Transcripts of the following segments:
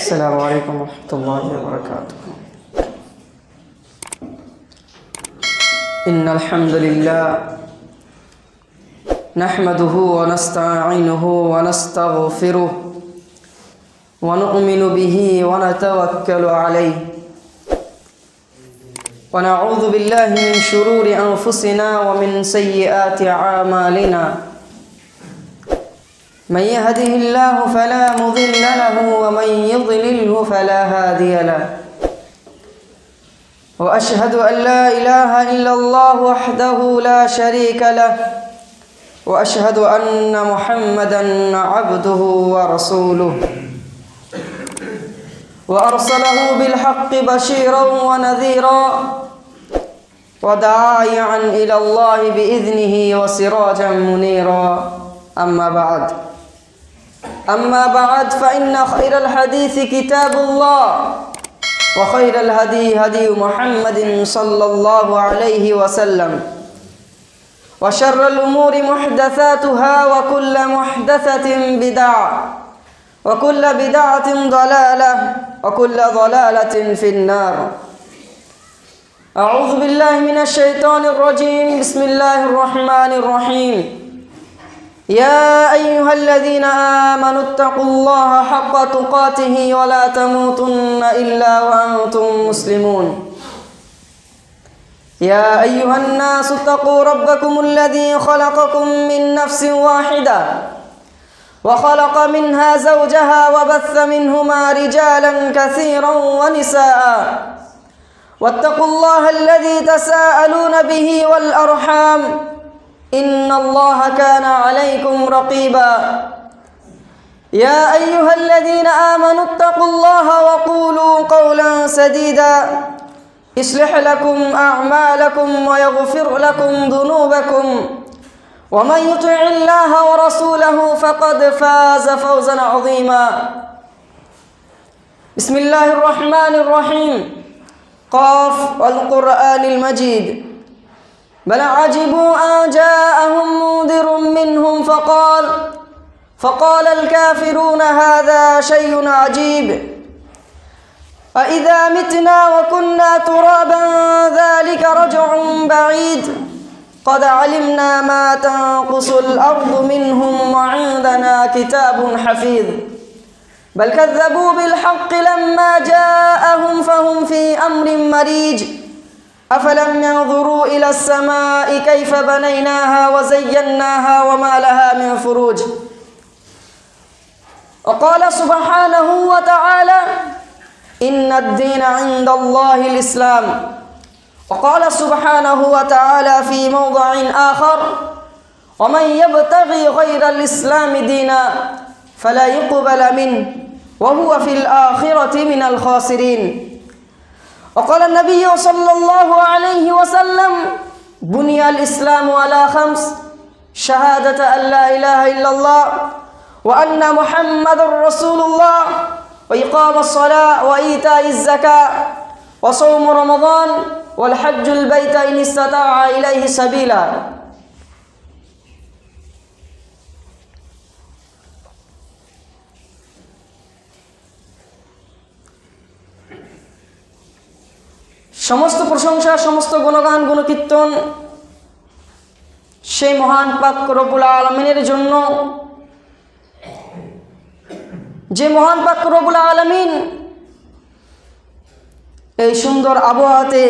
السلام عليكم ورحمة الله وبركاته. إن الحمد لله نحمده ونستعينه ونستغفره ونؤمن به ونتوكل عليه ونعوذ بالله من شرور أنفسنا ومن سيئات أعمالنا. من يهده الله فلا مضل له ومن يضلله فلا هادي له. وأشهد أن لا إله إلا الله وحده لا شريك له وأشهد أن محمدا عبده ورسوله وأرسله بالحق بشيرا ونذيرا وداعيا إلى الله بإذنه وسراجا منيرا. أما بعد فإن خير الحديث كتاب الله وخير الهدي هدي محمد صلى الله عليه وسلم وشر الأمور محدثاتها وكل محدثة بدعة وكل بدعة ضلالة وكل ضلالة في النار. أعوذ بالله من الشيطان الرجيم. بسم الله الرحمن الرحيم. يا أيها الذين آمنوا اتقوا الله حق تقاته ولا تموتن إلا وأنتم مسلمون. يا أيها الناس اتقوا ربكم الذي خلقكم من نفس واحدة وخلق منها زوجها وبث منهما رجالا كثيرا ونساء واتقوا الله الذي تساءلون به والأرحام إن الله كان عليكم رقيبا. يا أيها الذين آمنوا اتقوا الله وقولوا قولا سديدا يصلح لكم أعمالكم ويغفر لكم ذنوبكم ومن يطع الله ورسوله فقد فاز فوزا عظيما. بسم الله الرحمن الرحيم. قاف والقرآن المجيد. بل عجبوا أن جاءهم منذر منهم فقال الكافرون هذا شيء عجيب أإذا متنا وكنا ترابا ذلك رجع بعيد قد علمنا ما تنقص الأرض منهم وعندنا كتاب حفيظ بل كذبوا بالحق لما جاءهم فهم في أمر مريج أفلم ينظروا إلى السماء كيف بنيناها وزيناها وما لها من فروج. وقال سبحانه وتعالى إن الدين عند الله الإسلام. وقال سبحانه وتعالى في موضع آخر ومن يبتغي غير الإسلام دينا فلا يقبل منه وهو في الآخرة من الخاسرين. وقال النبي صلى الله عليه وسلم بني الإسلام على 5: شهادة أن لا إله إلا الله وأن محمد رسول الله وإقام الصلاة وإيتاء الزكاة وصوم رمضان والحج البيت إن استطاع إليه سبيلا. সমস্ত প্রশংসা সমস্ত গুণগান গুণকীর্তন সেই মহান পাক রব্বুল আলামিনের জন্য, যে মহান পাক রব্বুল আলামিন এই সুন্দর আবহাওয়াতে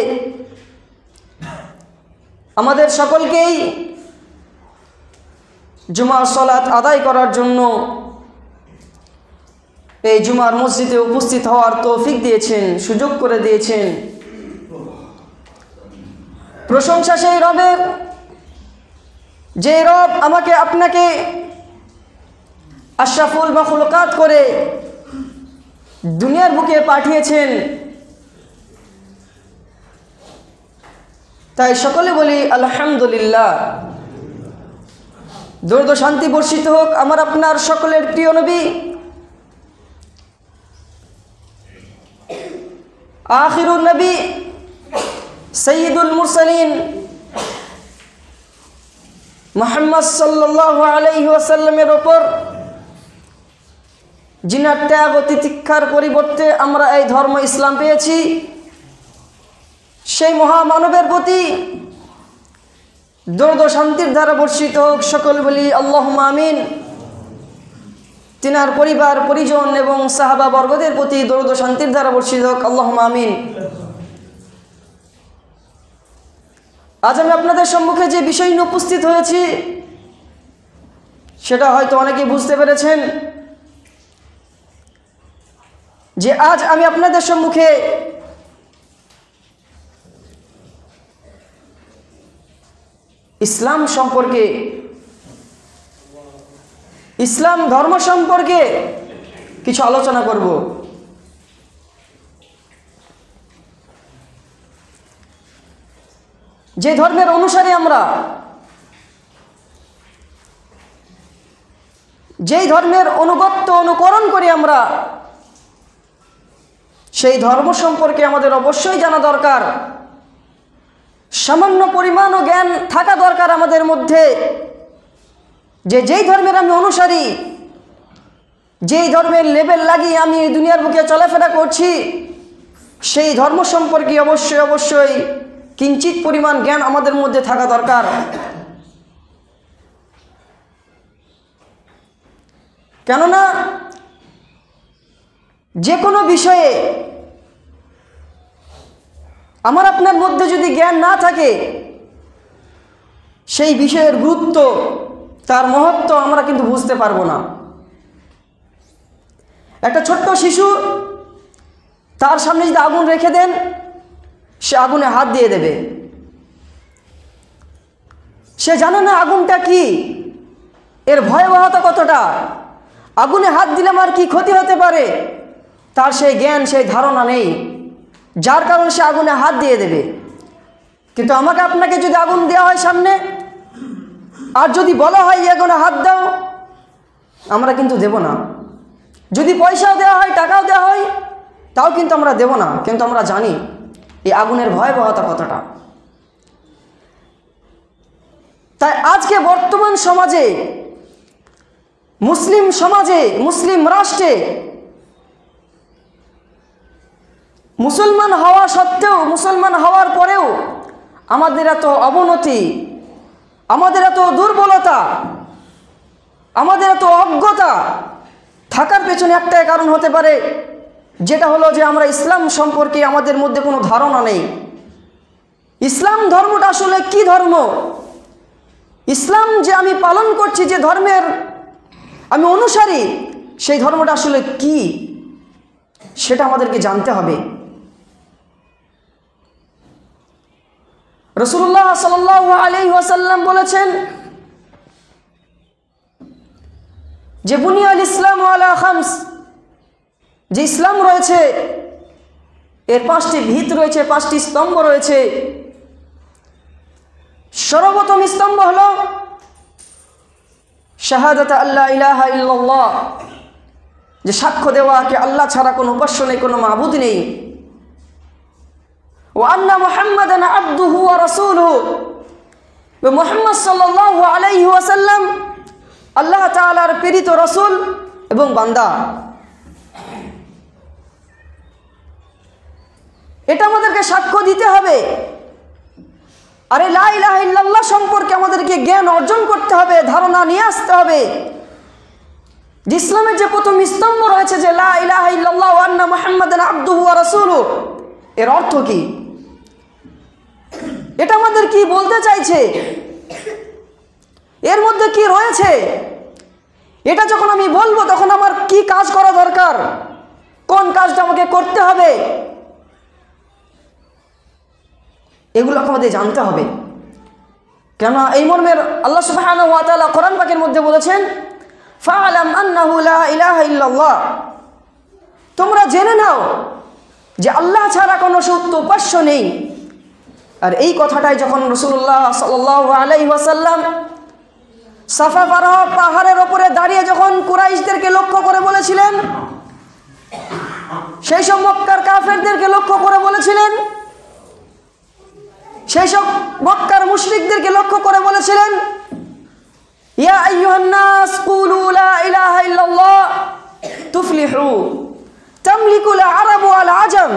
আমাদের সকলকেই জুমার সালাত আদায় করার জন্য এই জুমার মসজিদে উপস্থিত হওয়ার তৌফিক দিয়েছেন, সুযোগ করে দিয়েছেন। প্রশংসা সেই রবের, যে রব আমাকে আপনাকে আশরাফুল মাখলুকাত করে দুনিয়ার বুকে পাঠিয়েছেন। তাই সকলে বলি আলহামদুলিল্লাহ। দরুদ ও শান্তি বর্ষিত হোক আমার আপনার সকলের প্রিয় নবী আখিরুন নবী সৈয়দুল মুরসালিন মুহাম্মদ সাল্লাল্লাহু আলাইহি ওয়াসাল্লামের উপর, জিনার ত্যাগ ও তিতিক্ষার পরিবর্তে আমরা এই ধর্ম ইসলাম পেয়েছি, সেই মহামানবের প্রতি দরুদ ও শান্তির ধারা বর্ষিত হোক। সকল বলি আল্লাহুম্মা আমিন। তিনার পরিবার পরিজন এবং সাহাবা বর্গদের প্রতি দরুদ ও শান্তির ধারা বর্ষিত হোক, আল্লাহুম্মা আমিন। আজ আমি আপনাদের সম্মুখে যে বিষয় নিয়ে উপস্থিত হয়েছি সেটা হয়তো অনেকেই বুঝতে পেরেছেন যে আজ আমি আপনাদের সম্মুখে ইসলাম সম্পর্কে, ইসলাম ধর্ম সম্পর্কে কিছু আলোচনা করব। যে ধর্মের অনুসারী আমরা, যেই ধর্মের অনুগত্য অনুকরণ করি আমরা, সেই ধর্ম সম্পর্কে আমাদের অবশ্যই জানা দরকার। সামান্য পরিমাণও জ্ঞান থাকা দরকার আমাদের মধ্যে যে যেই ধর্মের আমি অনুসারী, যেই ধর্মের লেবেল লাগিয়ে আমি দুনিয়ার বুকে চলাফেরা করছি, সেই ধর্ম সম্পর্কে অবশ্যই অবশ্যই কিঞ্চিত পরিমাণ জ্ঞান আমাদের মধ্যে থাকা দরকার। কেননা যে কোনো বিষয়ে আমার আপনার মধ্যে যদি জ্ঞান না থাকে, সেই বিষয়ের গুরুত্ব, তার মহত্ব আমরা কিন্তু বুঝতে পারবো না। একটা ছোট্ট শিশু, তার সামনে যদি আগুন রেখে দেন, সে আগুনে হাত দিয়ে দেবে। সে জানে না আগুনটা কি, এর ভয়াবহতা কতটা, আগুনে হাত দিলে আমার কি ক্ষতি হতে পারে, তার সেই জ্ঞান, সেই ধারণা নেই, যার কারণে সে আগুনে হাত দিয়ে দেবে। কিন্তু আমাকে আপনাকে যদি আগুন দেওয়া হয় সামনে, আর যদি বলা হয় এই আগুনে হাত দাও, আমরা কিন্তু দেব না। যদি পয়সাও দেওয়া হয়, টাকাও দেওয়া হয়, তাও কিন্তু আমরা দেব না। কিন্তু আমরা জানি এই আগুনের ভয়াবহতা কতটা। তাই আজকে বর্তমান সমাজে, মুসলিম সমাজে, মুসলিম রাষ্ট্রে মুসলমান হওয়া সত্ত্বেও, মুসলমান হওয়ার পরেও আমাদের এত অবনতি, আমাদের এত দুর্বলতা, আমাদের এত অজ্ঞতা থাকার পেছনে একটাই কারণ হতে পারে, যেটা হলো যে আমরা ইসলাম সম্পর্কে আমাদের মধ্যে কোনো ধারণা নেই। ইসলাম ধর্মটা আসলে কি ধর্ম, ইসলাম যে আমি পালন করছি, যে ধর্মের আমি অনুসারী, সেই ধর্মটা আসলে কি, সেটা আমাদেরকে জানতে হবে। রাসূলুল্লাহ সাল্লাল্লাহু আলাইহি ওয়াসাল্লাম বলেছেন যে বুনিয়াল ইসলাম আলা খামস, যে ইসলাম রয়েছে এর 5টি ভিত রয়েছে, 5টি স্তম্ভ রয়েছে। সর্বপ্রথম স্তম্ভ হলো শাহাদাত আল্লাহ ইলাহা ইল্লাল্লাহ, যে সাক্ষ্য দেওয়া কে আল্লাহ ছাড়া কোনো উপাস্য নেই, কোনো মাবুদ নেই। ওয়া আন্না মুহাম্মাদান আবদুহু ওয়া রাসূলুহু, মুহাম্মদ সাল্লাল্লাহু আলাইহি ওয়াসাল্লাম আল্লাহ তাআলার প্রেরিত রাসূল এবং বান্দা। এটা আমাদেরকে সাক্ষ্য দিতে হবে। আরে লা ইলাহা ইল্লাল্লাহ সম্পর্কে আমাদেরকে জ্ঞান অর্জন করতে হবে, ধারণা নিয়ে আসতে হবে। যে ইসলামের যে প্রথম স্তম্ভ রয়েছে যে লা ইলাহা ইল্লাল্লাহ ওয়া আন্না মুহাম্মাদান আবদুহু ওয়া রাসূলুহু, এর অর্থ কি, এটা আমাদের কি বলতে চাইছে, এর মধ্যে কি রয়েছে, এটা যখন আমি বলবো তখন আমার কি কাজ করা দরকার, কোন কাজটা আমাকে করতে হবে, এগুলো আমাদের জানতে হবে। কেন এই মর্মের আল্লাহ সুবহানাহু ওয়া তাআলা কোরআন পাকের মধ্যে বলেছেন ফাআলাম আন্নাহু লা ইলাহা ইল্লাল্লাহ, তোমরা জেনে নাও যে আল্লাহ ছাড়া কোনো সত্য উপাস্য নেই। আর এই কথাটাই যখন রাসূলুল্লাহ সাল্লাল্লাহু আলাইহি ওয়াসাল্লাম সাফা পাহাড়ের ওপরে দাঁড়িয়ে যখন কুরাইশদেরকে লক্ষ্য করে বলেছিলেন, সেই সব মক্কার কাফেরদেরকে লক্ষ্য করে বলেছিলেন, সেই সব মক্কার মুশরিকদেরকে লক্ষ্য করে বলেছিলেন ইয়া আইয়ুহান নাস কুলু লা ইলাহা ইল্লাল্লাহ তুফলিহু তুফলিহু তামলিকুল আরব ওয়াল আজম।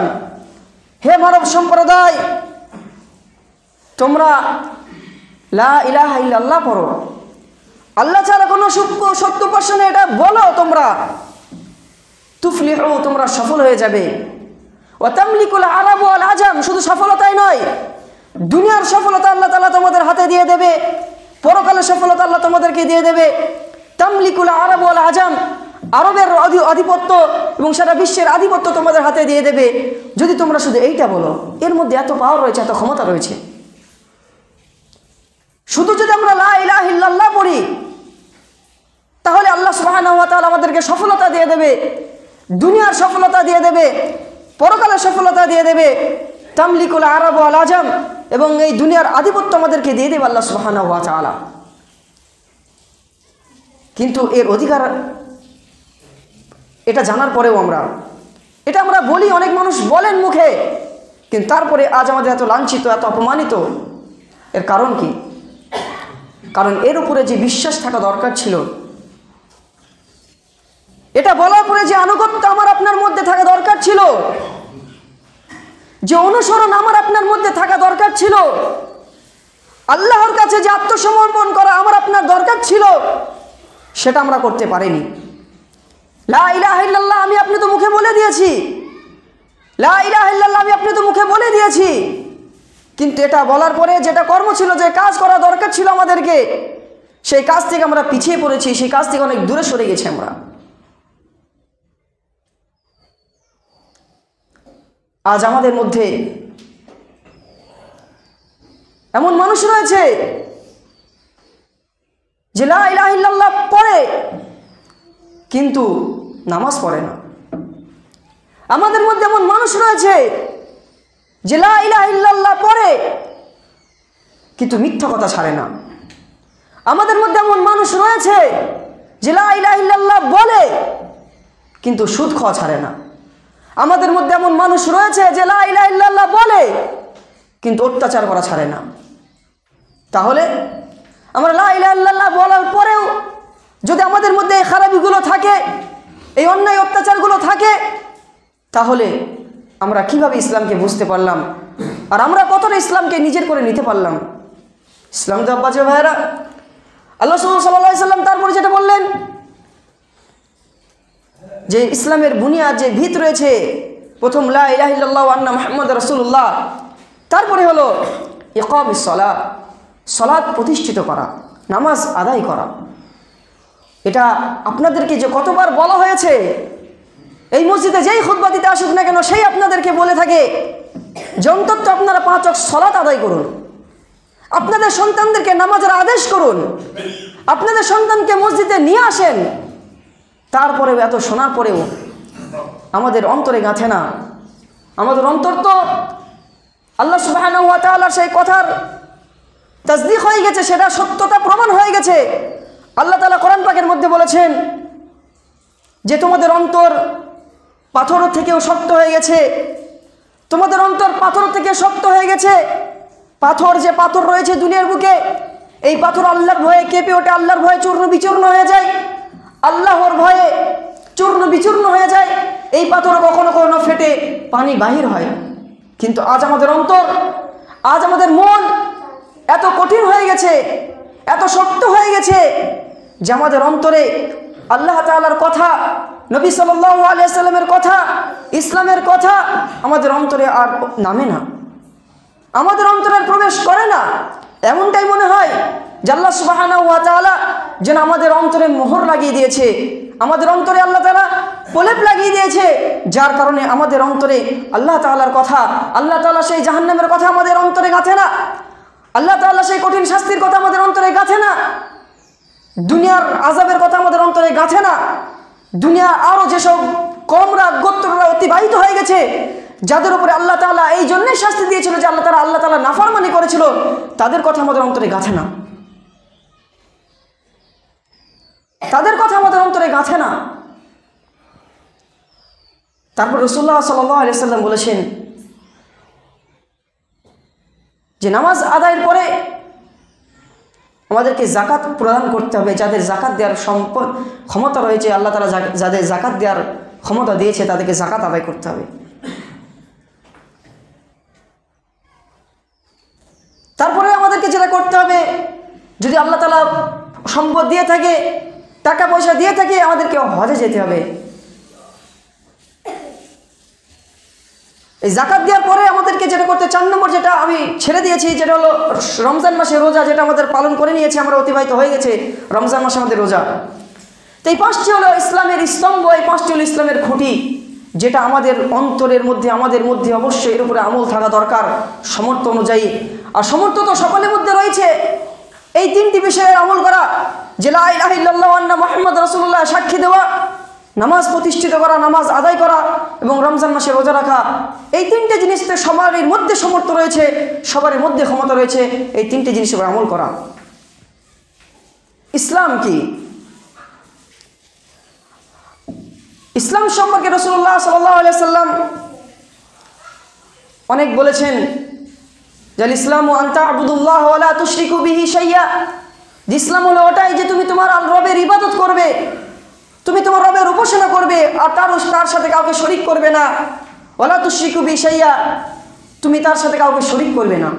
হে মানব সম্প্রদায়, তোমরা লা ইলাহা ইল্লাল্লাহ পড়ো, আল্লাহ ছাড়া কোনো সত্য উপাসনা এটা বলো, তোমরা তুফলিহু, তোমরা সফল হয়ে যাবে। ওয়া তামলিকুল আরব ওয়াল আজম, শুধু সফলতাই নয়, দুনিয়ার সফলতা আল্লাহ তাআলা তোমাদের হাতে দিয়ে দেবে, পরকালের সফলতা আল্লাহ তোমাদেরকে দিয়ে দেবে। তামলিকুল আরব ওয়াল আজম, আরবের আধিপত্য এবং সারা বিশ্বের আধিপত্য তোমাদের হাতে দিয়ে দেবে যদি তোমরা শুধু এইটা বলো। এর মধ্যে এত পাওয়ার রয়েছে, এত ক্ষমতা রয়েছে। শুধু যদি আমরা লা ইলাহা ইল্লাল্লাহ পড়ি তাহলে আল্লাহ সুবহানাহু ওয়া তাআলা আমাদেরকে সফলতা দিয়ে দেবে, দুনিয়ার সফলতা দিয়ে দেবে, পরকালের সফলতা দিয়ে দেবে। তামলিকুল আরব ওয়াল আজম, এবং এই দুনিয়ার আধিপত্য আমাদেরকে দিয়ে দেবে আল্লাহ সুবহানাহু ওয়া তাআলা। কিন্তু এর অধিকার এটা জানার পরেও এটা আমরা বলি, অনেক মানুষ বলেন মুখে, কিন্তু তারপরে আজ আমাদের এত লাঞ্ছিত, এত অপমানিত। এর কারণ কি? কারণ এর উপরে যে বিশ্বাস থাকা দরকার ছিল, এটা বলার পরে যে আনুগত্য আমার আপনার মধ্যে থাকা দরকার ছিল, যে অনুসরণ আমার আপনার মধ্যে থাকা দরকার ছিল, আল্লাহর কাছে যে আত্মসমর্পণ করা আমার আপনার দরকার ছিল, সেটা আমরা করতে পারিনি। লা ইলাহা ইল্লাল্লাহ আমি আপনি তো মুখে বলে দিয়েছি, লা ইলাহা ইল্লাল্লাহ আমি আপনি তো মুখে বলে দিয়েছি, কিন্তু এটা বলার পরে যেটা কর্ম ছিল, যে কাজ করা দরকার ছিল আমাদেরকে, সেই কাজ থেকে আমরা পিছিয়ে পড়েছি, সেই কাজ থেকে অনেক দূরে সরে গেছি আমরা। আজ আমাদের মধ্যে এমন মানুষ রয়েছে যে লা ইলাহা ইল্লাল্লাহ পড়ে কিন্তু নামাজ পড়ে না। আমাদের মধ্যে এমন মানুষ রয়েছে যে লা ইলাহা ইল্লাল্লাহ পড়ে কিন্তু মিথ্যা কথা ছাড়ে না। আমাদের মধ্যে এমন মানুষ রয়েছে যে লা ইলাহা ইল্লাল্লাহ বলে কিন্তু সুদ খাওয়া ছাড়ে না। আমাদের মধ্যে এমন মানুষ রয়েছে যে লা ইলাহা ইল্লাল্লাহ বলে কিন্তু অত্যাচার করা ছাড়ে না। তাহলে আমরা লা ইলাহা ইল্লাল্লাহ বলার পরেও যদি আমাদের মধ্যে এই খারাপিগুলো থাকে, এই অন্যায় অত্যাচারগুলো থাকে, তাহলে আমরা কিভাবে ইসলামকে বুঝতে পারলাম, আর আমরা কতটা ইসলামকে নিজের করে নিতে পারলাম? ইসলাম তো আব্বাজে ভাইয়েরা, আল্লাহ সাল্লাল্লাহু আলাইহি সাল্লাম তারপরে যেটা বললেন যে ইসলামের বুনিয়াদ, যে ভিত রয়েছে, প্রথম লা ইলাহা ইল্লাল্লাহ ওয়া আন্না মুহাম্মাদুর রাসূলুল্লাহ, তারপরে হলো ইকামিস সালাত, সালাত প্রতিষ্ঠিত করা, নামাজ আদায় করা। এটা আপনাদেরকে যে কতবার বলা হয়েছে, এই মসজিদে যেই খুতবা দিতে আসুক না কেন সেই আপনাদেরকে বলে থাকে যে অন্তত আপনারা 5 ওয়াক্ত সালাত আদায় করুন, আপনাদের সন্তানদেরকে নামাজের আদেশ করুন, আপনাদের সন্তানকে মসজিদে নিয়ে আসেন। তারপরেও এত শোনার পরেও আমাদের অন্তরে গাঁথে না। আমাদের অন্তর তো আল্লাহ সুবহানাহু ওয়া তাআলার সেই কথার তাসদীক হয়ে গেছে, সেটা সত্যতা প্রমাণ হয়ে গেছে। আল্লাহ তাআলা কোরআন পাকের মধ্যে বলেছেন যে তোমাদের অন্তর পাথর থেকেও শক্ত হয়ে গেছে, তোমাদের অন্তর পাথর থেকে শক্ত হয়ে গেছে। পাথর, যে পাথর রয়েছে দুনিয়ার বুকে, এই পাথর আল্লাহর ভয়ে কেঁপে ওঠে, আল্লাহর ভয়ে চূর্ণ বিচূর্ণ হয়ে যায়, আল্লাহর ভয়ে চূর্ণ বিচূর্ণ হয়ে যায়। এই পাথর কখনো কখনো ফেটে পানি বাহির হয়। কিন্তু আজ আমাদের অন্তর, আজ আমাদের মন এত কঠিন হয়ে গেছে, এত শক্ত হয়ে গেছে যে আমাদের অন্তরে আল্লাহ তাআলার কথা, নবী সাল্লাল্লাহু আলাইহি সাল্লামের কথা, ইসলামের কথা আমাদের অন্তরে আর নামে না, আমাদের অন্তরে প্রবেশ করে না। এমনটাই মনে হয় যে আল্লাহ সুবহানাহু ওয়া তাআলা যেন আমাদের অন্তরে মোহর লাগিয়ে দিয়েছে, আমাদের অন্তরে আল্লাহ তাআলা প্রলেপ লাগিয়ে দিয়েছে, যার কারণে আমাদের অন্তরে আল্লাহ তাআলার কথা, আল্লাহ তাআলা সেই জাহান্নামের কথা আমাদের অন্তরে গাঁথে না, আল্লাহ তাআলা সেই কঠিন শাস্তির কথা আমাদের অন্তরে গাঁথে না, দুনিয়ার আযাবের কথা আমাদের অন্তরে গাঁথে না। দুনিয়া আরও যেসব কমরা গোত্ররা অতিবাহিত হয়ে গেছে, যাদের উপরে আল্লাহ তাআলা এই জন্যই শাস্তি দিয়েছিল যে আল্লাহ তাআলা নাফরমানি করেছিল, তাদের কথা আমাদের অন্তরে গাঁথে না, তাদের কথা আমাদের অন্তরে গাঁথে না। তারপর রাসূলুল্লাহ সাল্লাল্লাহু আলাইহি সাল্লাম বলেছেন যে নামাজ আদায়ের পরে আমাদেরকে যাকাত প্রদান করতে হবে। যাদের যাকাত দেওয়ার ক্ষমতা রয়েছে, আল্লাহ তাআলা যাদের যাকাত দেওয়ার ক্ষমতা দিয়েছে তাদেরকে যাকাত আদায় করতে হবে। তারপরে আমাদেরকে যেটা করতে হবে, যদি আল্লাহ তাআলা সম্পদ দিয়ে থাকে, টাকা পয়সা দিয়ে থাকে, আমাদেরকে হজে যেতে হবে। এই যাকাত দেওয়ার পরে আমাদেরকে যেটা করতে 4 নম্বর যেটা আমি ছেড়ে দিয়েছি, যেটা হলো রমজান মাসে রোজা, যেটা আমাদের পালন করে নিয়েছি, আমরা অতিবাহিত হয়ে গেছে রমজান মাসে আমাদের রোজা। তো এই 5টি হলো ইসলামের স্তম্ভ, এই 5টি হলো ইসলামের খুঁটি, যেটা আমাদের অন্তরের মধ্যে, আমাদের মধ্যে অবশ্যই এর উপরে আমল থাকা দরকার সামর্থ্য অনুযায়ী। আর সামর্থ্য তো সকলের মধ্যে রয়েছে এই 3টি বিষয়ে আমল করা, যে লা ইলাহা ইল্লাল্লাহু আন্না মুহাম্মদ রাসূলুল্লাহ সাক্ষী দেওয়া, নামাজ প্রতিষ্ঠিত করা, নামাজ আদায় করা এবং রমজান মাসে রোজা রাখা। এই 3টে জিনিসতে সবার মধ্যে সামর্থ্য রয়েছে, সবার মধ্যে ক্ষমতা রয়েছে, এই 3টে জিনিসের উপর আমল করা। ইসলাম কি? ইসলাম সম্পর্কে রাসূলুল্লাহ সাল্লাল্লাহু আলাইহি ওয়াসাল্লাম অনেক বলেছেন যে ইসলামু আন তা'বুদুল্লাহ ওয়া লা তুশরিকু বিহি শাইয়্যা। ইসলাম হলো ওটাই যে তুমি তোমার রবের ইবাদত করবে, তুমি তোমার রবের উপাসনা করবে আর তার সাথে কাউকে শরীক করবে না। ওয়া লা তুশরিকু বিহি শাইয়্যা, তুমি তার সাথে কাউকে শরীক করবে না।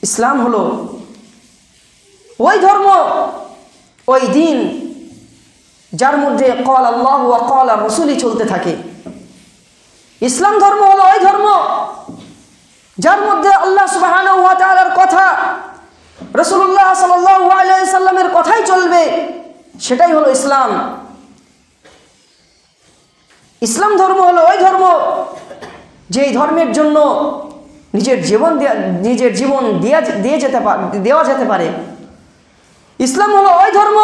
ইসলাম হলো ওই ধর্ম, ওই দিন যার মধ্যে ক্বাল আল্লাহ ওয়া ক্বাল রাসূলই চলতে থাকে। ইসলাম ধর্ম হলো ওই ধর্ম যার মধ্যে আল্লাহ সুবহানাহু ওয়া তাআলার কথা, রাসূলুল্লাহ সাল্লাল্লাহু আলাইহি সাল্লামের কথাই চলবে, সেটাই হলো ইসলাম। ইসলাম ধর্ম হলো ওই ধর্ম যেই ধর্মের জন্য নিজের জীবন দেওয়া যেতে পারে। ইসলাম হলো ওই ধর্ম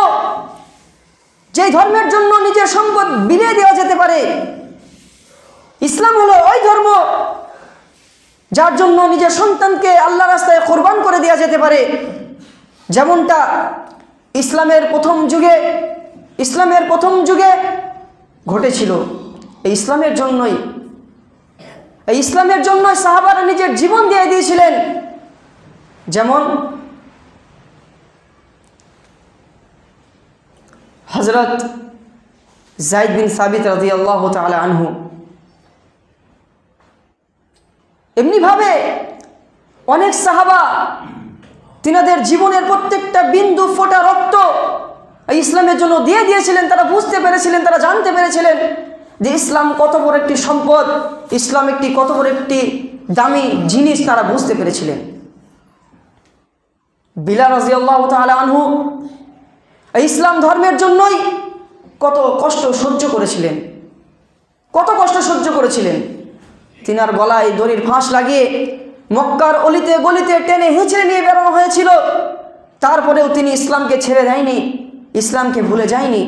যেই ধর্মের জন্য নিজের সম্পদ বিলিয়ে দেওয়া যেতে পারে। ইসলাম হলো ওই ধর্ম যার জন্য নিজের সন্তানকে আল্লাহর রাস্তায় কোরবান করে দেওয়া যেতে পারে। যেমনটা ইসলামের প্রথম যুগে ঘটেছিল। এই ইসলামের জন্যই সাহাবারা নিজের জীবন দিয়ে দিয়েছিলেন। যেমন হযরত যায়েদ বিন সাবিত রাদিয়াল্লাহু তাআলা আনহু, এমনিভাবে অনেক সাহাবা তিনাদের জীবনের প্রত্যেকটা বিন্দু ফোঁটা রক্ত এই ইসলামের জন্য দিয়ে দিয়েছিলেন। তারা বুঝতে পেরেছিলেন, তারা জানতে পেরেছিলেন যে ইসলাম কত বড় একটি সম্পদ, ইসলাম একটি কত বড় একটি দামি জিনিস, তারা বুঝতে পেরেছিলেন। বিলাল রাদিয়াল্লাহু তাআলা আনহু এই ইসলাম ধর্মের জন্যই কত কষ্ট সহ্য করেছিলেন। তিনার গলায় দড়ির ফাঁস লাগিয়ে মক্কার অলিতে গলিতে টেনে হিঁচড়ে নিয়ে বেরোনো হয়েছিল। তারপরেও তিনি ইসলামকে ছেড়ে দেয়নি, ইসলামকে ভুলে যায়নি।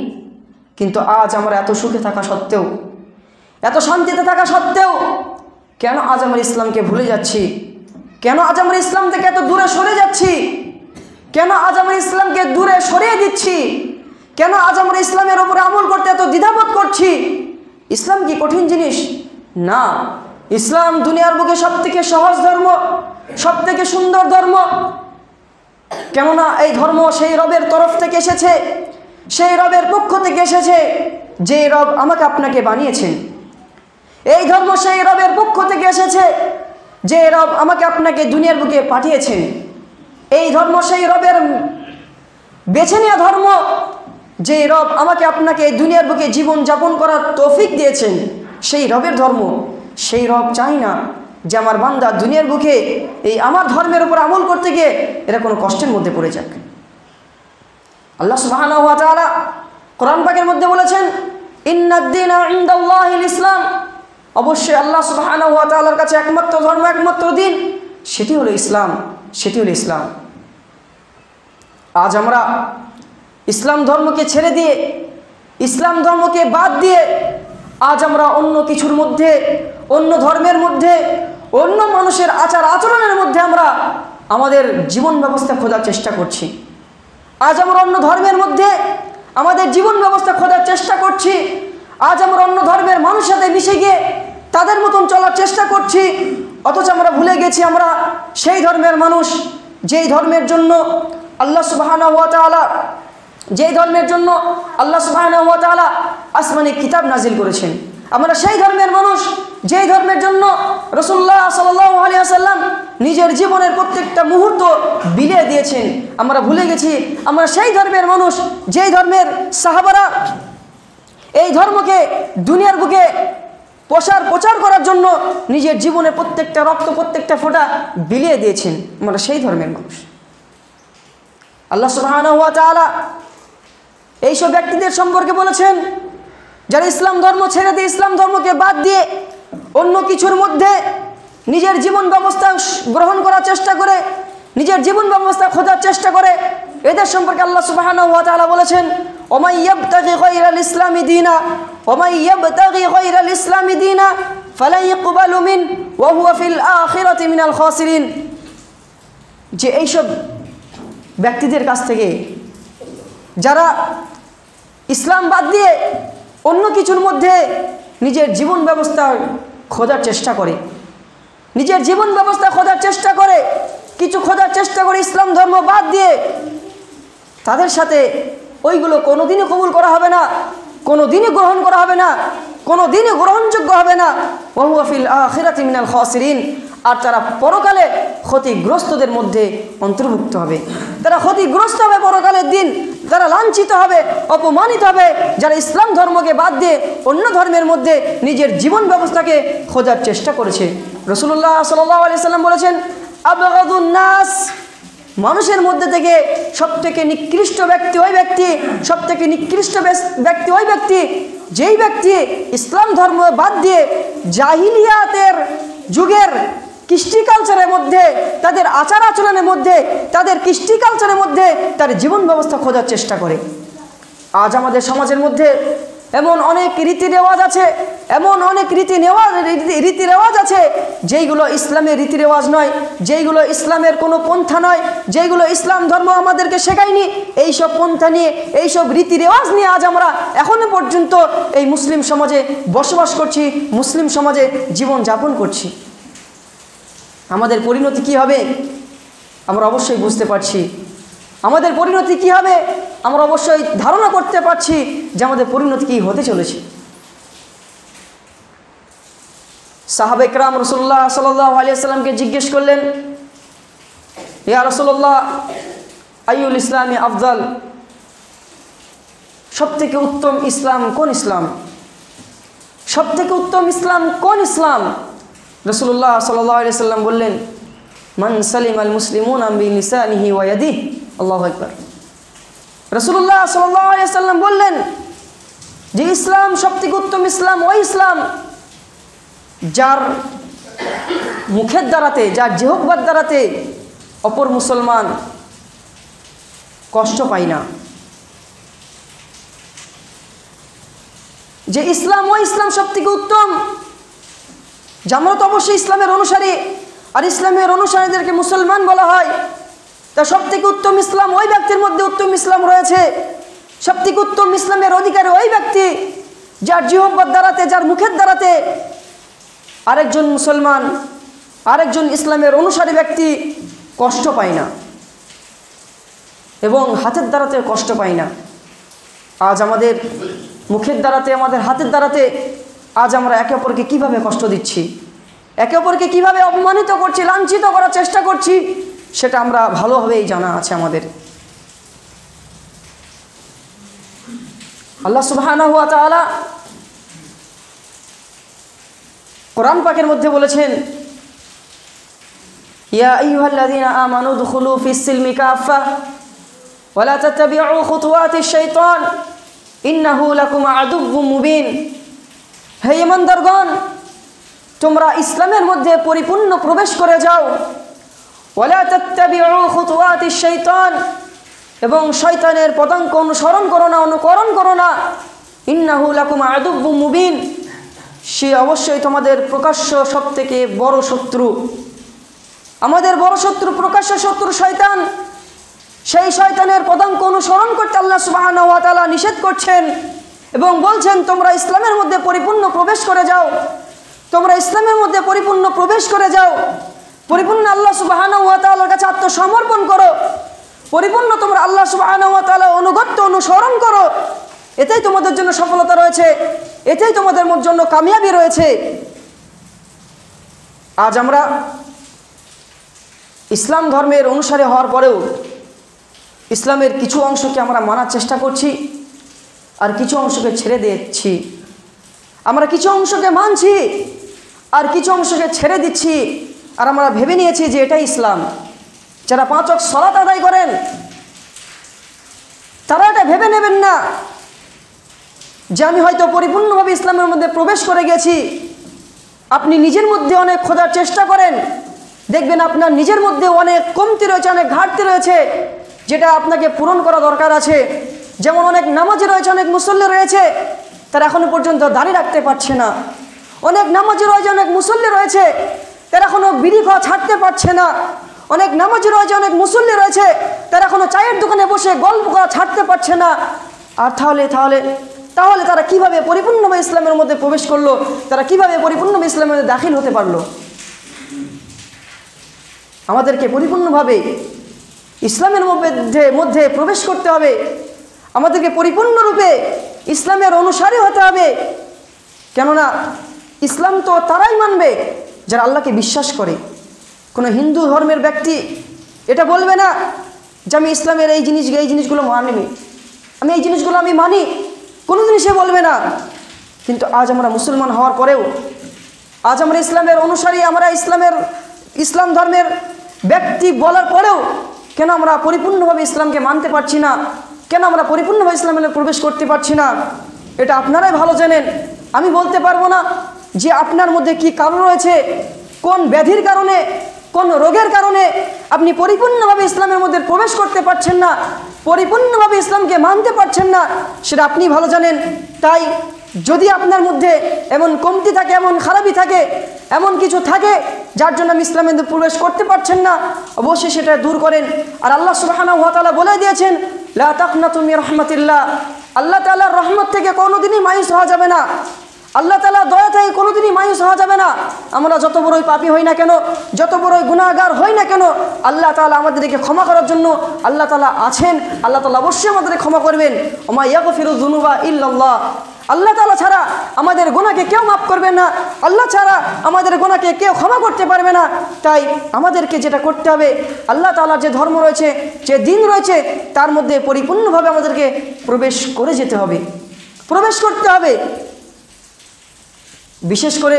কিন্তু আজ আমরা এত সুখে থাকা সত্ত্বেও, এত শান্তিতে থাকা সত্ত্বেও কেন আজ আমরা ইসলামকে ভুলে যাচ্ছি? কেন আজ আমরা ইসলাম থেকে এত দূরে সরে যাচ্ছি? কেন আজ আমরা ইসলামকে দূরে সরিয়ে দিচ্ছি? কেন আজ আমরা ইসলামের উপরে আমল করতে এত দ্বিধাবোধ করছি? ইসলাম কি কঠিন জিনিস? না, ইসলাম দুনিয়ার বুকে সবথেকে সহজ ধর্ম, সবথেকে সুন্দর ধর্ম। কেননা এই ধর্ম সেই রবের তরফ থেকে এসেছে, সেই রবের পক্ষ থেকে এসেছে যে রব আমাকে আপনাকে বানিয়েছেন। এই ধর্ম সেই রবের পক্ষ থেকে এসেছে যে রব আমাকে আপনাকে দুনিয়ার বুকে পাঠিয়েছেন। এই ধর্ম সেই রবের বেছে নেওয়া ধর্ম যে রব আমাকে আপনাকে দুনিয়ার বুকে জীবন যাপন করার তৌফিক দিয়েছেন, সেই রবের ধর্ম। সেই রব চাই না যে আমার বান্দা দুনিয়ার বুকে এই আমার ধর্মের উপর আমল করতে গিয়ে এরা কোনো কষ্টের মধ্যে পড়ে যাক। আল্লাহ সুবহানাহু ওয়া তাআলা কোরআন পাকের মধ্যে বলেছেন, ইন্নাদ-দীনা ইনদাল্লাহিল ইসলাম। অবশ্যই আল্লাহ সুবহানাহু ওয়া তাআলার কাছে একমাত্র ধর্ম, একমাত্র দিন, সেটি হলো ইসলাম, সেটি হলো ইসলাম। আজ আমরা ইসলাম ধর্মকে ছেড়ে দিয়ে, ইসলাম ধর্মকে বাদ দিয়ে আজ আমরা অন্য কিছুর মধ্যে, অন্য ধর্মের মধ্যে, অন্য মানুষের আচার আচরণের মধ্যে আমরা আমাদের জীবন ব্যবস্থা খোঁজার চেষ্টা করছি। আজ আমরা অন্য ধর্মের মধ্যে আমাদের জীবন ব্যবস্থা খোঁজার চেষ্টা করছি। আজ আমরা অন্য ধর্মের মানুষের সাথে মিশে গিয়ে তাদের মতন চলার চেষ্টা করছি। অথচ আমরা ভুলে গেছি আমরা সেই ধর্মের মানুষ যেই ধর্মের জন্য আল্লাহ সুবহানাহু ওয়া তাআলা আসমানে আসমানি কিতাব নাজিল করেছেন। আমরা সেই ধর্মের মানুষ যেই ধর্মের জন্য রাসূলুল্লাহ সাল্লাল্লাহু আলাইহি ওয়াসাল্লাম নিজের জীবনের প্রত্যেকটা মুহূর্ত বিলিয়ে দিয়েছেন। আমরা ভুলে গেছি আমরা সেই ধর্মের মানুষ যেই ধর্মের সাহাবারা এই ধর্মকে দুনিয়ার বুকে প্রচার করার জন্য নিজের জীবনের প্রত্যেকটা রক্ত প্রত্যেকটা ফোঁটা বিলিয়ে দিয়েছেন। আমরা সেই ধর্মের মানুষ। আল্লাহ সুবহানাহু ওয়া তাআলা এইসব ব্যক্তিদের সম্পর্কে বলেছেন যারা ইসলাম ধর্ম ছেড়ে দিয়ে ইসলাম ধর্মকে বাদ দিয়ে অন্য কিছুর মধ্যে নিজের জীবন ব্যবস্থা গ্রহণ করার চেষ্টা করে, নিজের জীবন ব্যবস্থা খোঁজার চেষ্টা করে, এদের সম্পর্কে আল্লাহ সুবহানাহু ওয়া তাআলা বলেছেন ওমাই ইয়াবতাগি গায়রাল ইসলামি দীনা ওমাই ইয়াবতাগি গায়রাল ইসলামি দীনা ফালা ইকবালু মিন ওয়া হুয়া ফিল আখিরাতি মিনাল খাসিরিন। যে এইসব ব্যক্তিদের কাছ থেকে যারা ইসলাম বাদ দিয়ে অন্য কিছুর মধ্যে নিজের জীবন ব্যবস্থা খোঁজার চেষ্টা করে, নিজের জীবন ব্যবস্থা খোঁজার চেষ্টা করে, কিছু খোঁজার চেষ্টা করে ইসলাম ধর্ম বাদ দিয়ে, তাদের সাথে ওইগুলো কোনোদিনই কবুল করা হবে না, কোনোদিনই গ্রহণ করা হবে না, কোনোদিনই গ্রহণযোগ্য হবে না। ওয়া হুয়া ফিল আখিরাতি মিনাল খাসিরিন। আর তারা পরকালে ক্ষতিগ্রস্তদের মধ্যে অন্তর্ভুক্ত হবে। তারা ক্ষতিগ্রস্ত হবে পরকালের দিন, তারা লাঞ্ছিত হবে, অপমানিত হবে যারা ইসলাম ধর্মকে বাদ দিয়ে অন্য ধর্মের মধ্যে নিজের জীবন ব্যবস্থাকে খোঁজার চেষ্টা করেছে। রাসূলুল্লাহ সাল্লাল্লাহু আলাইহি সাল্লাম বলেছেন আবগাদুন নাস, মানুষের মধ্যে থেকে সবথেকে নিকৃষ্ট ব্যক্তি ওই ব্যক্তি, সবথেকে নিকৃষ্ট ব্যক্তি ওই ব্যক্তি যেই ব্যক্তি ইসলাম ধর্ম বাদ দিয়ে জাহিলিয়াতের যুগের কৃষ্টি কালচারের মধ্যে, তাদের আচার আচরণের মধ্যে, তাদের কৃষ্টি কালচারের মধ্যে তার জীবন ব্যবস্থা খোঁজার চেষ্টা করে। আজ আমাদের সমাজের মধ্যে এমন অনেক রীতি রেওয়াজ আছে, এমন অনেক রীতি রেওয়াজ আছে যেইগুলো ইসলামের রীতি রেওয়াজ নয়, যেইগুলো ইসলামের কোনো পন্থা নয়, যেইগুলো ইসলাম ধর্ম আমাদেরকে শেখায়নি। এইসব পন্থা নিয়ে, এইসব রীতি রেওয়াজ নিয়ে আজ আমরা এখনো পর্যন্ত এই মুসলিম সমাজে বসবাস করছি, মুসলিম সমাজে জীবন যাপন করছি। আমাদের পরিণতি কি হবে আমরা অবশ্যই বুঝতে পারছি। আমাদের পরিণতি কি হবে আমরা অবশ্যই ধারণা করতে পারছি যে আমাদের পরিণতি কি হতে চলেছে। সাহাবা ইকরাম রাসূলুল্লাহ সাল্লাল্লাহু আলাইহি ওয়াসাল্লামকে জিজ্ঞেস করলেন, ইয়া রাসূলুল্লাহ আইয়ুল ইসলামি আফদাল, সবথেকে উত্তম ইসলাম কোন ইসলাম? সবথেকে উত্তম ইসলাম কোন ইসলাম? রাসূলুল্লাহ সাল্লাল্লাহু আলাইহি ওয়াসাল্লাম বললেন মান সালিমাল মুসলিমুনা মিন লিসানিহি ওয়া ইয়াদিহি। আল্লাহু আকবার। রাসূলুল্লাহ সাল্লাল্লাহু আলাইহি ওয়াসাল্লাম বললেন যে ইসলাম সবথেকে উত্তম ইসলাম ওই ইসলাম যার মুখের দ্বারাতে, যার জিহ্বার দ্বারাতে অপর মুসলমান কষ্ট পায় না। যে ইসলাম ওই ইসলাম সবথেকে উত্তম। আমরা তো অবশ্যই ইসলামের অনুসারী, আর ইসলামের অনুসারীদেরকে মুসলমান বলা হয়। তা সবথেকে উত্তম ইসলাম ওই ব্যক্তির মধ্যে উত্তম ইসলাম রয়েছে। সবথেকে উত্তম ইসলামের অধিকারী ওই ব্যক্তি যার জিহ্বার দ্বারাতে, যার মুখের দ্বারাতে আরেকজন মুসলমান, আরেকজন ইসলামের অনুসারী ব্যক্তি কষ্ট পায় না, এবং হাতের দ্বারাতে কষ্ট পায় না। আজ আমাদের মুখের দ্বারাতে, আমাদের হাতের দ্বারাতে আজ আমরা একে অপরকে কীভাবে কষ্ট দিচ্ছি, একে অপরকে কীভাবে অপমানিত করছি, লাঞ্ছিত করার চেষ্টা করছি, সেটা আমরা ভালোভাবেই জানা আছে আমাদের। আল্লাহ সুবহানাহু ওয়া তাআলা কোরআন পাকের মধ্যে বলেছেন ইয়া আইয়ুহাল্লাযীনা আমানু দুখুলু ফিস সিলমি কাফা ওয়া লা তাত্তাবিউ খুতুওয়াতিশ শাইতান ইন্নাহু লাকুম আদুউম মুবিন। হে ঈমানদারগণ, তোমরা ইসলামের মধ্যে পরিপূর্ণ প্রবেশ করে যাও। ওয়া লা তাত্তাবিউ খুতুওয়াতিশ শাইতান, এবং শয়তানের পদাঙ্ক অনুসরণ করো না, অনুকরণ করো না। ইন্নাহু লাকুম আদুউম মুবিন, সে অবশ্যই তোমাদের প্রকাশ্য সবথেকে বড় শত্রু। আমাদের বড় শত্রু, প্রকাশ্য শত্রু শয়তান। সেই শয়তানের পদাঙ্ক অনুসরণ করতে আল্লাহ সুবহানাহু ওয়া তাআলা নিষেধ করছেন এবং বলছেন তোমরা ইসলামের মধ্যে পরিপূর্ণ প্রবেশ করে যাও, তোমরা ইসলামের মধ্যে পরিপূর্ণ প্রবেশ করে যাও, পরিপূর্ণ আল্লাহ সুবহানাহু ওয়া তাআলার কাছে আত্মসমর্পণ করো, পরিপূর্ণ তোমরা আল্লাহ সুবহানাহু ওয়া তাআলার অনুগত্য অনুসরণ করো। এতেই তোমাদের জন্য সফলতা রয়েছে, এতেই তোমাদের জন্য কামিয়াবি রয়েছে। আজ আমরা ইসলাম ধর্মের অনুসারী হওয়ার পরেও ইসলামের কিছু অংশকে আমরা মানার চেষ্টা করছি, আর কিছু অংশকে ছেড়ে দিচ্ছি। আমরা কিছু অংশকে মানছি আর কিছু অংশকে ছেড়ে দিচ্ছি, আর আমরা ভেবে নিয়েছি যে এটাই ইসলাম। যারা 5 ওয়াক্ত সালাত আদায় করেন তারা এটা ভেবে নেবেন না যে আমি হয়তো পরিপূর্ণভাবে ইসলামের মধ্যে প্রবেশ করে গেছি। আপনি নিজের মধ্যে অনেক খোঁজার চেষ্টা করেন, দেখবেন আপনার নিজের মধ্যে অনেক কমতি রয়েছে, অনেক ঘাটতি রয়েছে, যেটা আপনাকে পূরণ করা দরকার আছে। যেমন অনেক নামাজি রয়েছে, অনেক মুসল্লি রয়েছে, তারা এখনো পর্যন্ত দাড়ি রাখতে পারছে না। অনেক নামাজি রয়েছে, অনেক মুসল্লি রয়েছে, তারা এখনো বিড়ি খাওয়া ছাড়তে পারছে না। অনেক নামাজি রয়েছে, অনেক মুসল্লি রয়েছে, তারা এখনো চায়ের দোকানে বসে গল্প করা ছাড়তে পারছে না। আর তাহলে তাহলে তাহলে তারা কিভাবে পরিপূর্ণভাবে ইসলামের মধ্যে প্রবেশ করলো? তারা কিভাবে পরিপূর্ণভাবে ইসলামের মধ্যে দাখিল হতে পারলো? আমাদেরকে পরিপূর্ণভাবে ইসলামের মধ্যে প্রবেশ করতে হবে। আমাদেরকে পরিপূর্ণরূপে ইসলামের অনুসারী হতে হবে। কেননা ইসলাম তো তারাই মানবে যারা আল্লাহকে বিশ্বাস করে। কোনো হিন্দু ধর্মের ব্যক্তি এটা বলবে না যে আমি ইসলামের এই জিনিসগুলো মানি, আমি এই জিনিসগুলো আমি মানি, কোনোদিনই সে বলবে না। কিন্তু আজ আমরা মুসলমান হওয়ার পরেও, আজ আমরা ইসলামের অনুসারী, আমরা ইসলাম ধর্মের ব্যক্তি বলার পরেও কেন আমরা পরিপূর্ণভাবে ইসলামকে মানতে পারছি না? কেন আমরা পরিপূর্ণভাবে ইসলামে প্রবেশ করতে পারছি না? এটা আপনারাই ভালো জানেন। আমি বলতে পারবো না যে আপনার মধ্যে কি কারণ রয়েছে, কোন ব্যাধির কারণে, কোন রোগের কারণে আপনি পরিপূর্ণভাবে ইসলামের মধ্যে প্রবেশ করতে পারছেন না, পরিপূর্ণভাবে ইসলামকে মানতে পারছেন না, সেটা আপনি ভালো জানেন। তাই যদি আপনার মধ্যে এমন কমতি থাকে, এমন খারাপি থাকে, এমন কিছু থাকে যার জন্য আপনি ইসলামের মধ্যে প্রবেশ করতে পারছেন না, অবশ্যই সেটা দূর করেন। আর আল্লাহ সুবহানাহু ওয়া তাআলা বলে দিয়েছেন, লা তাকনাতু মির রাহমাতিল্লাহ। আল্লাহ তাআলার রহমত থেকে কোনোদিনই মায়ুস হওয়া যাবে না। আল্লাহ তাআলার দয়া থেকে কোনোদিনই মায়ুস হওয়া যাবে না। আমরা যত বড়ই পাপী হই না কেন, যত বড়ই গুনাহগার হই না কেন, আল্লাহ তাআলা আমাদেরকে ক্ষমা করার জন্য আল্লাহ তাআলা আছেন। আল্লাহ তাআলা অবশ্যই আমাদেরকে ক্ষমা করবেন। ওমা ইয়াগফিরুয যুনুবা ইল্লাল্লাহ। আল্লাহ তাআলা ছাড়া আমাদের গুনাহকে কেউ মাফ করবে না, আল্লাহ ছাড়া আমাদের গুনাহকে কেউ ক্ষমা করতে পারবে না। তাই আমাদেরকে যেটা করতে হবে, আল্লাহ তাআলার যে ধর্ম রয়েছে, যে দিন রয়েছে, তার মধ্যে পরিপূর্ণভাবে আমাদেরকে প্রবেশ করে যেতে হবে, প্রবেশ করতে হবে। বিশেষ করে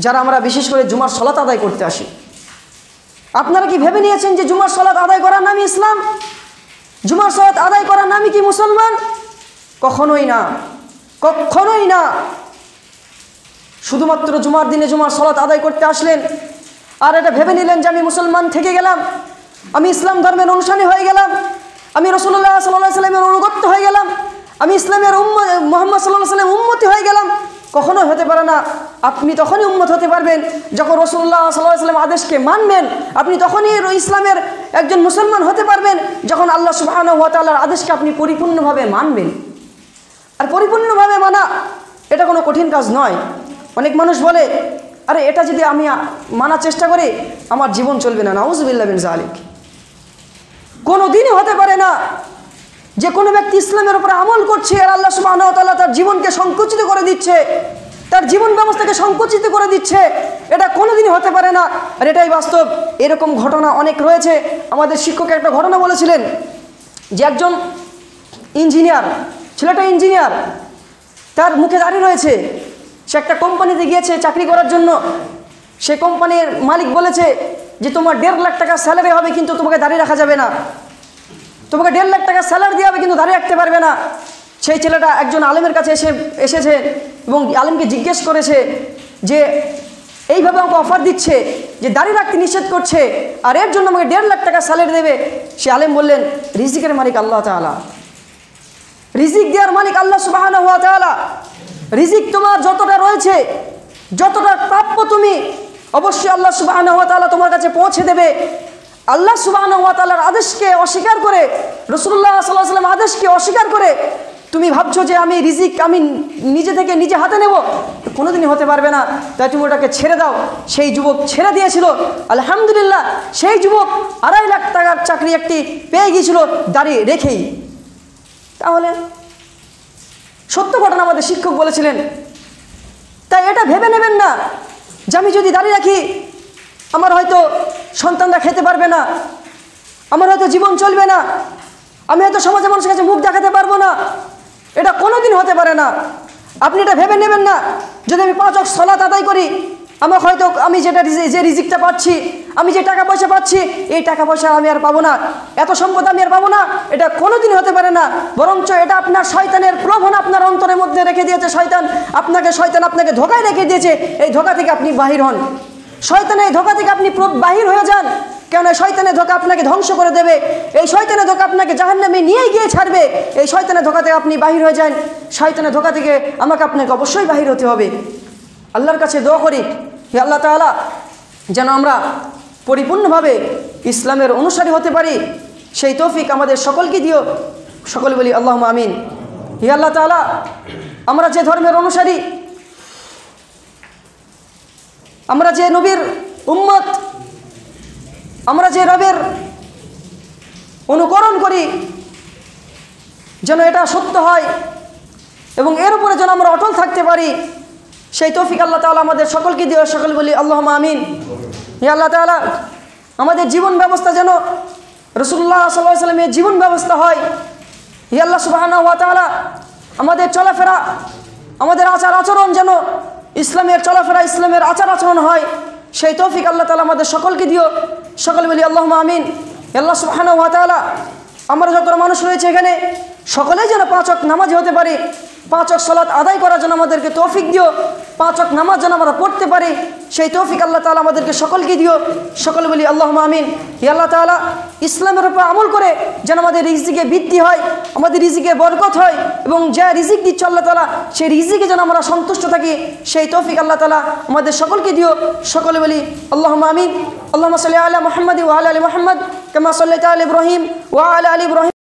যারা আমরা বিশেষ করে জুমার সালাত আদায় করতে আসি, আপনারা কি ভেবে নিয়েছেন যে জুমার সালাত আদায় করার নামই ইসলাম? জুমার সালাত আদায় করার নামই কি মুসলমান? কখনোই না, কখনোই না। শুধুমাত্র জুমার দিনে জুমার সালাত আদায় করতে আসলেন আর এটা ভেবে নিলেন যে আমি মুসলমান থেকে গেলাম, আমি ইসলাম ধর্মের অনুসারী হয়ে গেলাম, আমি রাসূলুল্লাহ সাল্লাল্লাহু আলাইহি ওয়াসাল্লামের অনুগত হয়ে গেলাম, আমি ইসলামের মুহাম্মদ সাল্লাল্লাহু আলাইহি ওয়াসাল্লামের উম্মতি হয়ে গেলাম। কখনোই হতে পারে না। আপনি তখনই উম্মত হতে পারবেন যখন রাসূলুল্লাহ সাল্লাল্লাহু আলাইহি ওয়াসাল্লামের আদেশকে মানবেন। আপনি তখনই ইসলামের একজন মুসলমান হতে পারবেন যখন আল্লাহ সুবহানাহু ওয়া তাআলার আদেশকে আপনি পরিপূর্ণভাবে মানবেন। আর পরিপূর্ণভাবে মানা এটা কোনো কঠিন কাজ নয়। অনেক মানুষ বলে, আরে এটা যদি আমি মানার চেষ্টা করি আমার জীবন চলবে না। নাউযুবিল্লাহ মিন যালিক। কোনো দিনই হতে পারে না যে কোনো ব্যক্তি ইসলামের উপরে আমল করছে আর আল্লাহ সুবহানাহু ওয়া তাআলা তার জীবনকে সংকুচিত করে দিচ্ছে, তার জীবন ব্যবস্থাকে সংকুচিত করে দিচ্ছে। এটা কোনোদিনই হতে পারে না। আর এটাই বাস্তব। এরকম ঘটনা অনেক রয়েছে। আমাদের শিক্ষক একটা ঘটনা বলেছিলেন যে একজন ইঞ্জিনিয়ার, ছেলেটা ইঞ্জিনিয়ার, তার মুখে দাড়ি রয়েছে, সে একটা কোম্পানিতে গিয়েছে চাকরি করার জন্য। সে কোম্পানির মালিক বলেছে যে তোমার 1.5 লাখ টাকা স্যালারি হবে, কিন্তু তোমাকে দাড়ি রাখা যাবে না। তোমাকে 1.5 লাখ টাকা স্যালারি দেওয়া হবে, কিন্তু দাড়ি রাখতে পারবে না। সেই ছেলেটা একজন আলেমের কাছে এসেছে এবং আলেমকে জিজ্ঞেস করেছে যে এইভাবে আমাকে অফার দিচ্ছে যে দাড়ি রাখতে নিষেধ করছে আর এর জন্য আমাকে 1.5 লাখ টাকা স্যালারি দেবে। সে আলেম বললেন, রিজিকের মালিক আল্লাহ তাআলা, রিজিক দেওয়ার মালিক আল্লাহ সুবহানাহু ওয়া তাআলা। রিজিক তোমার যতটা রয়েছে, যতটা প্রাপ্য তুমি, অবশ্যই আল্লাহ সুবহানাহু ওয়া তাআলা তোমার কাছে পৌঁছে দেবে। আল্লাহ সুবহানাহু ওয়া তাআলার আদেশকে অস্বীকার করে, রাসূলুল্লাহ সাল্লাল্লাহু আলাইহি ওয়াসাল্লাম আদেশকে অস্বীকার করে তুমি ভাবছো যে আমি রিজিক আমি নিজে থেকে নিজে হাতে নেব, কোনোদিনই হতে পারবে না। তাই তুমি ওটাকে ছেড়ে দাও। সেই যুবক ছেড়ে দিয়েছিল। আলহামদুলিল্লাহ, সেই যুবক 2.5 লাখ টাকার চাকরি একটি পেয়ে গিয়েছিল দাঁড়িয়ে রেখেই। তাহলে সত্য ঘটনা আমাদের শিক্ষক বলেছিলেন। তাই এটা ভেবে নেবেন না যে আমি যদি দাঁড়িয়ে রাখি আমার হয়তো সন্তানরা খেতে পারবে না, আমার হয়তো জীবন চলবে না, আমি হয়তো সমাজের মানুষের কাছে মুখ দেখাতে পারবো না। এটা কোনোদিন হতে পারে না। আপনি এটা ভেবে নেবেন না যদি আমি 5 ওয়াক্ত সালাত আদায় করি আমার হয়তো আমি যে রিজিকটা পাচ্ছি, আমি যে টাকা পয়সা পাচ্ছি, এই টাকা পয়সা আমি আর পাবো না, এত সম্পদ আমি আর পাবো না। এটা কোনোদিন হতে পারে না। বরঞ্চ এটা আপনার শয়তানের প্রলোভন আপনার অন্তরের মধ্যে রেখে দিয়েছে। শয়তান আপনাকে ধোকায় রেখে দিয়েছে। এই ধোকা থেকে আপনি বাহির হন। শয়তানের এই ধোকা থেকে আপনি বাহির হয়ে যান। কেন শয়তানের ধোকা আপনাকে ধ্বংস করে দেবে। এই শয়তানের ধোকা আপনাকে জাহান্নামে নিয়ে গিয়ে ছাড়বে। এই শয়তানের ধোকা থেকে আপনি বাহির হয়ে যান। শয়তানের ধোকা থেকে আপনাকে অবশ্যই বাহির হতে হবে। আল্লাহর কাছে দোয়া করি, হে আল্লাহ তাআলা যেন আমরা পরিপূর্ণভাবে ইসলামের অনুসারী হতে পারি, সেই তৌফিক আমাদের সকলকে দিও। সকল বলি আল্লাহুম্মা আমিন। হে আল্লাহ তাআলা, আমরা যে ধর্মের অনুসারী, আমরা যে নবীর উম্মত, আমরা যে রবের অনুকরণ করি, যেন এটা সত্য হয় এবং এর উপরে যেন আমরা অটল থাকতে পারি, সেই তৌফিক আল্লাহ তাআলা আমাদের সকলকে দিও। সকল বলি আল্লাহুম্মা আমিন। হে আল্লাহ তাআলা, আমাদের জীবন ব্যবস্থা যেন রাসূলুল্লাহ সাল্লাল্লাহু আলাইহি ওয়াসাল্লামের জীবন ব্যবস্থা হয়। হে আল্লাহ সুবহানাহু ওয়া তাআলা, আমাদের চলাফেরা, আমাদের আচার আচরণ যেন ইসলামের চলাফেরা, ইসলামের আচার আচরণ হয়, সেই তৌফিক আল্লাহ তাআলা আমাদের সকলকে দিও। সকল বলি আল্লাহুম্মা আমিন। আল্লাহ সুবহানাহু ওয়া তাআলা, আমরা যত মানুষ রয়েছে এখানে সকলেই যেন 5 ওয়াক্ত নামাজি হতে পারি। 5 ওয়াক্ত সালাত আদায় করার জন্য আমাদেরকে তৌফিক দিও। 5 ওয়াক্ত নামাজ যেন আমরা পড়তে পারি, সেই তৌফিক আল্লাহ তাআলা আমাদেরকে সকলকে দিও। সকল বলি আল্লাহুম্মা আমিন। হে আল্লাহ তাআলা, ইসলামের উপর আমল করে যেন আমাদের রিজিকে বৃদ্ধি হয়, আমাদের রিজিকে বরকত হয় এবং যে রিজিক দিচ্ছে আল্লাহ তাআলা সেই রিজিকে যেন আমরা সন্তুষ্ট থাকি, সেই তৌফিক আল্লাহ তাআলা আমাদের সকলকে দিও। সকলে বলি আল্লাহুম্মা আমিন। আল্লাহুম্মা সাল্লি আলা মুহাম্মাদি ওয়া আলা আলি মুহাম্মাদ কামা সাল্লাইতা আলা ইব্রাহিম ওয়া আলা আলি ইব্রাহিম